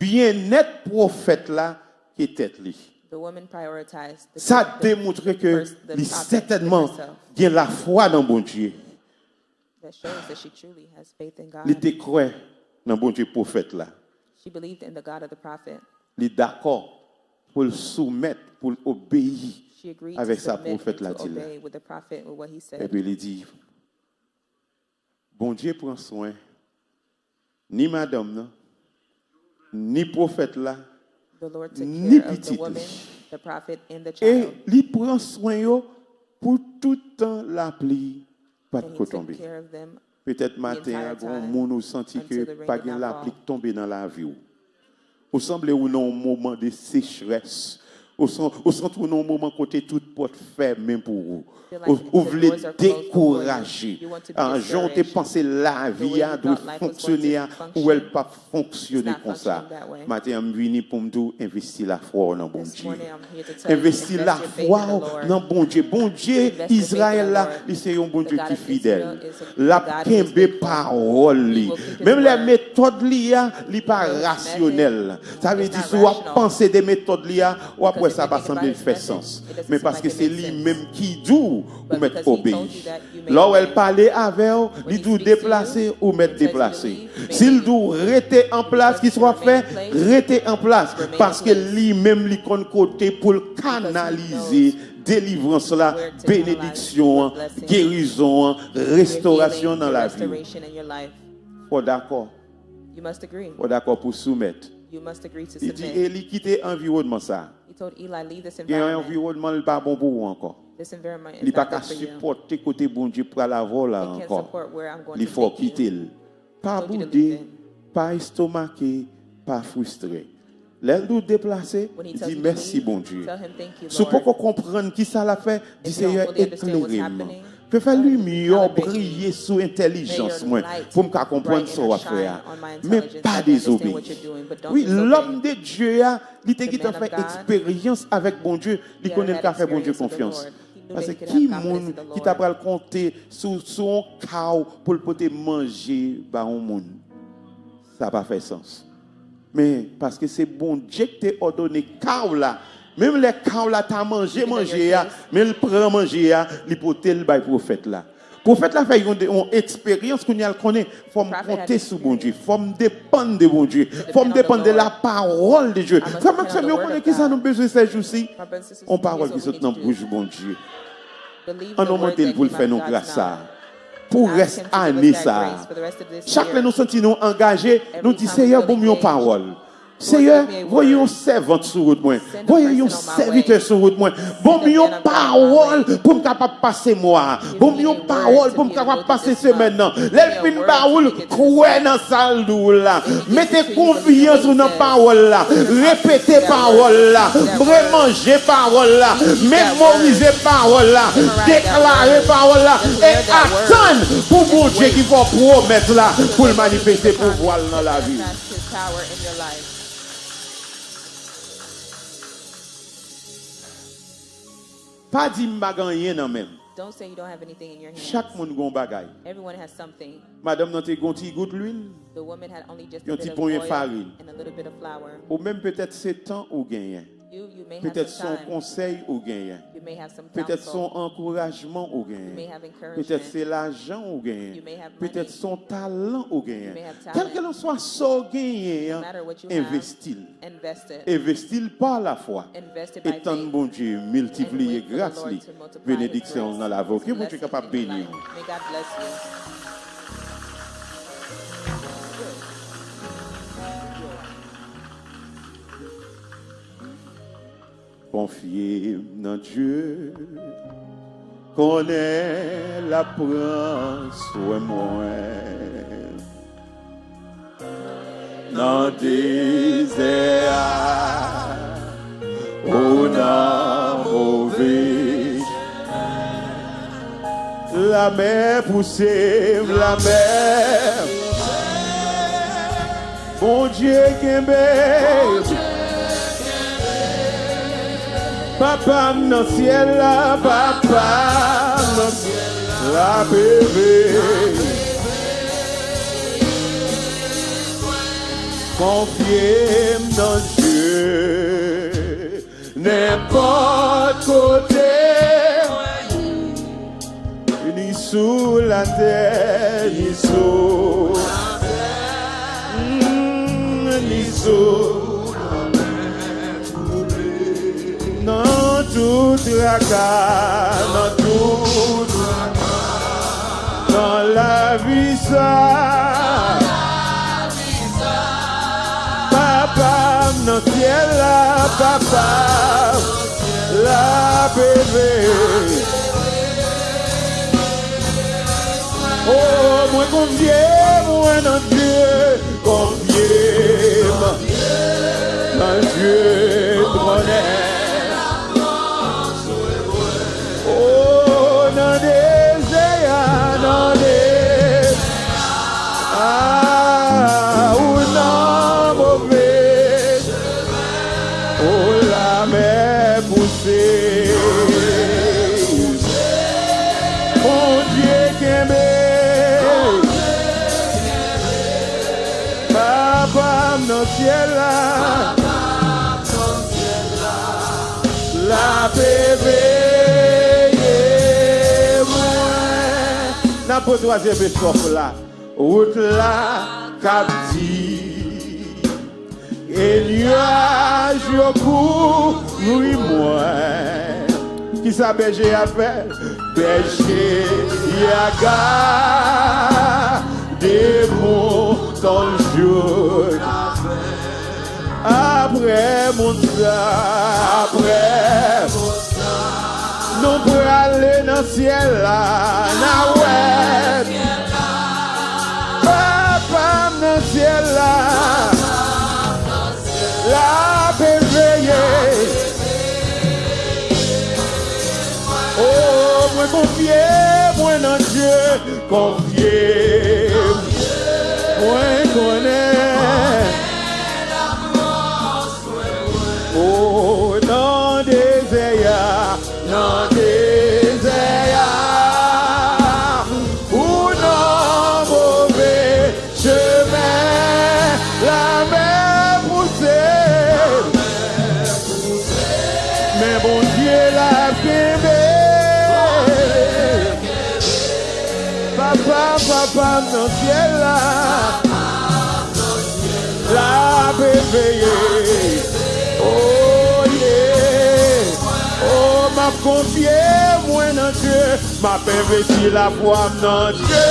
[SPEAKER 1] bien-être prophète là qui était lui.
[SPEAKER 2] The woman prioritized the
[SPEAKER 1] Ça démontre que il certainement il y a la foi dans bon Dieu.
[SPEAKER 2] that shows that she truly has faith in
[SPEAKER 1] Il
[SPEAKER 2] God.
[SPEAKER 1] te croit dans bon Dieu prophète là.
[SPEAKER 2] She believed in the God of the prophet.
[SPEAKER 1] Il est d'accord pour le soumettre, pour obéir
[SPEAKER 2] She agreed
[SPEAKER 1] avec
[SPEAKER 2] to
[SPEAKER 1] sa
[SPEAKER 2] submit
[SPEAKER 1] prophète
[SPEAKER 2] and
[SPEAKER 1] là
[SPEAKER 2] to
[SPEAKER 1] dit là.
[SPEAKER 2] obey with the prophet with what he
[SPEAKER 1] Et
[SPEAKER 2] said.
[SPEAKER 1] puis il dit, bon Dieu prend soin, ni madame, non, ni prophète là,
[SPEAKER 2] The Lord took
[SPEAKER 1] ni
[SPEAKER 2] care of the
[SPEAKER 1] petite.
[SPEAKER 2] woman, the prophet, and the
[SPEAKER 1] Et
[SPEAKER 2] child.
[SPEAKER 1] il prend soin yo pour tout temps la pluie pas
[SPEAKER 2] And
[SPEAKER 1] de
[SPEAKER 2] he
[SPEAKER 1] tomber.
[SPEAKER 2] took care of them.
[SPEAKER 1] Peut-être matin,
[SPEAKER 2] entire
[SPEAKER 1] un
[SPEAKER 2] time
[SPEAKER 1] monde ou senti
[SPEAKER 2] until
[SPEAKER 1] que
[SPEAKER 2] the rain
[SPEAKER 1] pas
[SPEAKER 2] did
[SPEAKER 1] de
[SPEAKER 2] not
[SPEAKER 1] la
[SPEAKER 2] fall.
[SPEAKER 1] pluie tomber dans la vie. Ou semble ou non un moment de sécheresse. Ou sent ou non un moment côté toute porte fermée pour vous.
[SPEAKER 2] Feel like
[SPEAKER 1] Ou
[SPEAKER 2] the
[SPEAKER 1] voulez
[SPEAKER 2] doors are closed before
[SPEAKER 1] décourager.
[SPEAKER 2] you. You want to be
[SPEAKER 1] Un jour te
[SPEAKER 2] discouraged.
[SPEAKER 1] pensé la
[SPEAKER 2] The way
[SPEAKER 1] vie
[SPEAKER 2] you
[SPEAKER 1] a doit
[SPEAKER 2] thought life was going to
[SPEAKER 1] fonctionner
[SPEAKER 2] function,
[SPEAKER 1] ou elle pas fonctionner
[SPEAKER 2] it's not
[SPEAKER 1] comme ça.
[SPEAKER 2] functioning that way.
[SPEAKER 1] Matin je venu pour me dire investir la foi dans bon
[SPEAKER 2] This
[SPEAKER 1] Dieu.
[SPEAKER 2] morning, I'm here to tell you,
[SPEAKER 1] Investir
[SPEAKER 2] invest
[SPEAKER 1] la
[SPEAKER 2] your faith
[SPEAKER 1] foi
[SPEAKER 2] in the Lord.
[SPEAKER 1] dans bon Dieu. Bon Dieu,
[SPEAKER 2] Invest your faith in
[SPEAKER 1] Israël
[SPEAKER 2] the
[SPEAKER 1] là,
[SPEAKER 2] Lord.
[SPEAKER 1] c'est un bon
[SPEAKER 2] The
[SPEAKER 1] Dieu
[SPEAKER 2] God
[SPEAKER 1] qui est
[SPEAKER 2] of Israel
[SPEAKER 1] fidèle.
[SPEAKER 2] is a
[SPEAKER 1] La
[SPEAKER 2] God who is
[SPEAKER 1] kembe
[SPEAKER 2] faithful.
[SPEAKER 1] parole li.
[SPEAKER 2] He will keep his
[SPEAKER 1] Même les
[SPEAKER 2] word.
[SPEAKER 1] méthodes liya, li pas
[SPEAKER 2] His
[SPEAKER 1] rationnel. Ça veut
[SPEAKER 2] It's
[SPEAKER 1] dire
[SPEAKER 2] not
[SPEAKER 1] si on
[SPEAKER 2] rational.
[SPEAKER 1] penser des méthodes liya, ou après
[SPEAKER 2] Because
[SPEAKER 1] ça
[SPEAKER 2] if
[SPEAKER 1] va
[SPEAKER 2] you think
[SPEAKER 1] sembler
[SPEAKER 2] about his
[SPEAKER 1] faire
[SPEAKER 2] message,
[SPEAKER 1] sens.
[SPEAKER 2] it doesn't
[SPEAKER 1] Mais
[SPEAKER 2] seem
[SPEAKER 1] parce
[SPEAKER 2] like
[SPEAKER 1] que
[SPEAKER 2] it
[SPEAKER 1] c'est
[SPEAKER 2] makes sense.
[SPEAKER 1] lui-même qui dit ou
[SPEAKER 2] But
[SPEAKER 1] mettre
[SPEAKER 2] because he
[SPEAKER 1] obéi.
[SPEAKER 2] told you that, you may
[SPEAKER 1] Là où elle
[SPEAKER 2] obey.
[SPEAKER 1] parlait avec vous,
[SPEAKER 2] When
[SPEAKER 1] il
[SPEAKER 2] he
[SPEAKER 1] doit
[SPEAKER 2] speaks to
[SPEAKER 1] déplacer
[SPEAKER 2] you,
[SPEAKER 1] ou mettre
[SPEAKER 2] he tells you to
[SPEAKER 1] déplacer.
[SPEAKER 2] leave, you may
[SPEAKER 1] S'il
[SPEAKER 2] leave.
[SPEAKER 1] doit rester en place, qu'il soit
[SPEAKER 2] Remain in
[SPEAKER 1] fait,
[SPEAKER 2] place.
[SPEAKER 1] rester en place.
[SPEAKER 2] Remain
[SPEAKER 1] Parce
[SPEAKER 2] in
[SPEAKER 1] que
[SPEAKER 2] place.
[SPEAKER 1] lui-même, lui compte côté pour le canaliser, délivrance là,
[SPEAKER 2] where to
[SPEAKER 1] bénédiction,
[SPEAKER 2] canalize your blessing,
[SPEAKER 1] guérison, restauration
[SPEAKER 2] Your
[SPEAKER 1] dans
[SPEAKER 2] healing,
[SPEAKER 1] la
[SPEAKER 2] your
[SPEAKER 1] vie.
[SPEAKER 2] restoration in your life.
[SPEAKER 1] Faut d'accord.
[SPEAKER 2] You must agree.
[SPEAKER 1] Faut d'accord pour soumettre.
[SPEAKER 2] You must agree to
[SPEAKER 1] Il dit,
[SPEAKER 2] submit.
[SPEAKER 1] Eli, quittez l'environnement ça.
[SPEAKER 2] He told Eli, leave this
[SPEAKER 1] Il y a un
[SPEAKER 2] environment.
[SPEAKER 1] environnement qui pas bon pour vous encore.
[SPEAKER 2] This environment
[SPEAKER 1] Il
[SPEAKER 2] is
[SPEAKER 1] pas
[SPEAKER 2] not
[SPEAKER 1] qu'à
[SPEAKER 2] good for you.
[SPEAKER 1] supporter côté bon Dieu pour la voie là
[SPEAKER 2] It can't
[SPEAKER 1] encore.
[SPEAKER 2] support where I'm going
[SPEAKER 1] Il
[SPEAKER 2] to
[SPEAKER 1] faut
[SPEAKER 2] take you.
[SPEAKER 1] quitter. Pas
[SPEAKER 2] told you to
[SPEAKER 1] bouder,
[SPEAKER 2] leave it.
[SPEAKER 1] pas estomaqué, pas frustré. L'aile nous déplacer,
[SPEAKER 2] When he
[SPEAKER 1] il
[SPEAKER 2] tells
[SPEAKER 1] dit
[SPEAKER 2] you to
[SPEAKER 1] merci
[SPEAKER 2] leave,
[SPEAKER 1] bon Dieu.
[SPEAKER 2] tell him thank you,
[SPEAKER 1] Si vous
[SPEAKER 2] Lord.
[SPEAKER 1] pouvez comprendre qui ça l'a fait, dit
[SPEAKER 2] If you don't
[SPEAKER 1] Seigneur,
[SPEAKER 2] fully understand what's
[SPEAKER 1] éclairez-moi.
[SPEAKER 2] happening,
[SPEAKER 1] Peut faire lumière
[SPEAKER 2] calibrate me.
[SPEAKER 1] briller sous intelligence
[SPEAKER 2] May your
[SPEAKER 1] moi
[SPEAKER 2] light
[SPEAKER 1] pour me comprendre
[SPEAKER 2] brighten
[SPEAKER 1] ce
[SPEAKER 2] or
[SPEAKER 1] qu'on va
[SPEAKER 2] shine
[SPEAKER 1] faire.
[SPEAKER 2] on my
[SPEAKER 1] Mais
[SPEAKER 2] intelligence,
[SPEAKER 1] pas
[SPEAKER 2] so I can understand
[SPEAKER 1] désobéir.
[SPEAKER 2] what you're doing, but don't
[SPEAKER 1] Oui,
[SPEAKER 2] disobey.
[SPEAKER 1] l'homme de Dieu il était
[SPEAKER 2] The
[SPEAKER 1] qui t'a
[SPEAKER 2] man
[SPEAKER 1] fait
[SPEAKER 2] of God,
[SPEAKER 1] expérience avec bon Dieu, il
[SPEAKER 2] he
[SPEAKER 1] connaît
[SPEAKER 2] had
[SPEAKER 1] qu'a fait bon Dieu
[SPEAKER 2] experience with the
[SPEAKER 1] confiance.
[SPEAKER 2] Lord. He knew
[SPEAKER 1] Parce
[SPEAKER 2] that
[SPEAKER 1] que
[SPEAKER 2] he could
[SPEAKER 1] qui
[SPEAKER 2] have confidence
[SPEAKER 1] monde
[SPEAKER 2] in the
[SPEAKER 1] qui t'a
[SPEAKER 2] Lord.
[SPEAKER 1] pas compter sur son chaos pour le poter manger par un monde. Ça n'a pas fait sens. Mais parce que c'est bon Dieu qui t'a ordonné chaos là. Même les chaos là t'as mangé mais il prend manger il poter le bail prophète là. Prophète là fait une expérience qu'on y a connaît, faut compter sur bon Dieu, faut dépendre de bon Dieu, faut dépendre de la parole de Dieu. Ça m'a fait connaître qui ça nous besoin ces jours-ci. On parole qui saute dans bouche bon Dieu. On nous monte pour le faire nous grâce ça. Pour rester année ça. Chaque fois nous sentons engagés, nous disons Seigneur bon mieux parole. Seigneur, voyez un servant sur route moi. Voyez un serviteur sur route moi. Bon mieux parole pour me capable passer moi. Bon mieux parole pour me capable passer semaine là. L'elfine baoul croire dans salle là. Mettez confiance dans parole là. Répétez parole là. Manger parole là. Mémoriser parole là. Déclarer parole là et attendre pour bon Dieu qui va promettre là pour le manifester pouvoir dans la vie. Pas dire m'a gagné non même.
[SPEAKER 2] Don't say you don't have anything in your hands.
[SPEAKER 1] Chaque monde gon bagay.
[SPEAKER 2] Everyone has something.
[SPEAKER 1] Madame nan te gon ti goutte l'huile
[SPEAKER 2] The woman had only just
[SPEAKER 1] Yon
[SPEAKER 2] a bit
[SPEAKER 1] ti
[SPEAKER 2] of
[SPEAKER 1] poyen
[SPEAKER 2] oil
[SPEAKER 1] farine.
[SPEAKER 2] and a little bit of flour.
[SPEAKER 1] ou même peut-être c'est temps ou gagné.
[SPEAKER 2] You may have
[SPEAKER 1] Peut-être
[SPEAKER 2] some
[SPEAKER 1] son
[SPEAKER 2] time.
[SPEAKER 1] conseil ou gagné.
[SPEAKER 2] You may have some
[SPEAKER 1] Peut-être son
[SPEAKER 2] counsel.
[SPEAKER 1] encouragement ou
[SPEAKER 2] You may
[SPEAKER 1] gagné.
[SPEAKER 2] have encouragement.
[SPEAKER 1] Peut-être c'est l'argent ou gagné.
[SPEAKER 2] You may have
[SPEAKER 1] Peut-être
[SPEAKER 2] money.
[SPEAKER 1] son talent ou gagné.
[SPEAKER 2] You may have
[SPEAKER 1] Quel
[SPEAKER 2] talent.
[SPEAKER 1] que l'on soit son gagné,
[SPEAKER 2] No matter what you have,
[SPEAKER 1] investis.
[SPEAKER 2] invest it.
[SPEAKER 1] Investis par la foi.
[SPEAKER 2] Invest it by
[SPEAKER 1] Et tant de
[SPEAKER 2] faith.
[SPEAKER 1] bon Dieu, multiplier
[SPEAKER 2] And wait for the
[SPEAKER 1] grâce,
[SPEAKER 2] Lord
[SPEAKER 1] li,
[SPEAKER 2] to multiply his
[SPEAKER 1] bénédiction
[SPEAKER 2] grace.
[SPEAKER 1] dans la vie. Que bon Dieu
[SPEAKER 2] Blessing
[SPEAKER 1] capable de
[SPEAKER 2] in your
[SPEAKER 1] bénir.
[SPEAKER 2] life. May God bless you.
[SPEAKER 1] Confiez dans Dieu, connaît la prend soin moi. Dans désert, ou dans mauvais, la mer poussée, la mer, bon Dieu qui est Papa dans ciel là, papa dans ciel là, bébé. Confiez dans Dieu, n'importe côté, ni sous la terre, ni sous ni sous. Dans toute tracas, dans tout dans la vie ça. Papa, dans ciel là, papa, la bébé. Oh, moi conviens, moi dans Dieu, conviens, dans Dieu trônait. Oh, dans des airs, dans des ou non mauvais, oh la mer poussée, mon Dieu qui aimait, papa dans ciel là, la bébé. N'a pas troisième échoppe là, route là, captive, et nuage au cou, oui moi, qui ça berger à faire, berger yaga, des mots dans le jour, après mon après. Nous pour aller dans le ciel là, na ouais. Papa dans le ciel là, la bébé. Oh, moi confier, moi dans Dieu, confier, moi connais. Oh, dans des airs. Dans des airs ou non mauvais chemin, la mer poussée, mais bon Dieu l'a bébé. Papa, papa, dans le ciel là, la bébé. Oh yeah. Oh, m'a confié, moi dans Dieu, m'a investi la foi dans Dieu.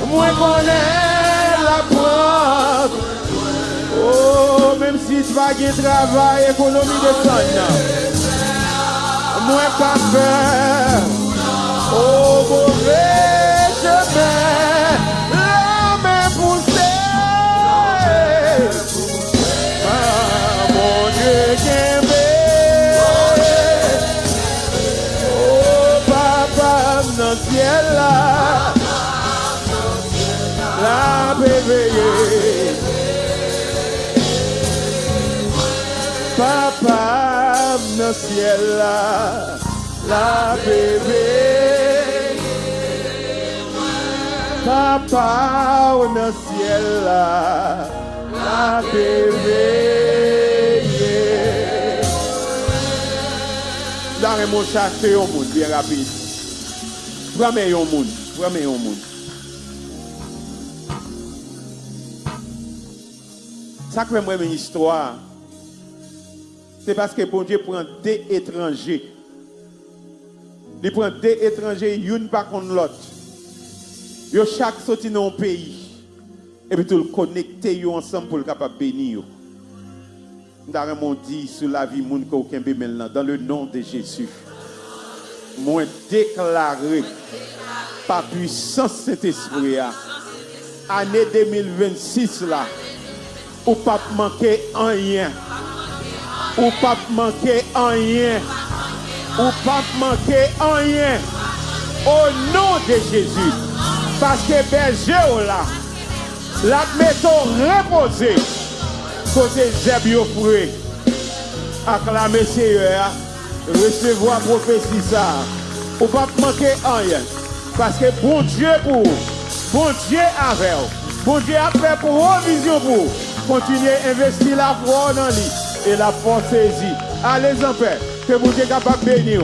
[SPEAKER 1] Moi connais la porte. Oh, même si tu vas gagner travail, économie de temps. Moi pas faire. Oh, mauvais chemin, la main poussée. Ah, mon Dieu, qu'aime. Dans le ciel là, la bébé. Papa dans le ciel là, la bébé. Papa dans le ciel là, la bébé. Dans mon chercher au monde bien rapide. Promets un monde, promets un monde. Ça que moi une histoire, c'est parce que bon Dieu prend deux étrangers. Il prend deux étrangers, une par contre l'autre. Yo chaque sorti dans un pays. Et puis tout le connecter yo ensemble pour le capable bénir. Nous dit sur la vie moun ko kembe maintenant dans le nom de Jésus. Moi déclaré par puissance cet esprit année 2026 là ou pas manquer rien ou pas manquer rien ou pas manquer rien au nom de Jésus parce que berger là la maison reposée côté zebio foué acclamer Seigneur recevoir prophétie ça ou pas manquer rien parce que bon Dieu pour bon Dieu avec bon Dieu a fait provision pour continuer à investir la foi dans lui et la force saisie allez en paix que bon Dieu capable bénir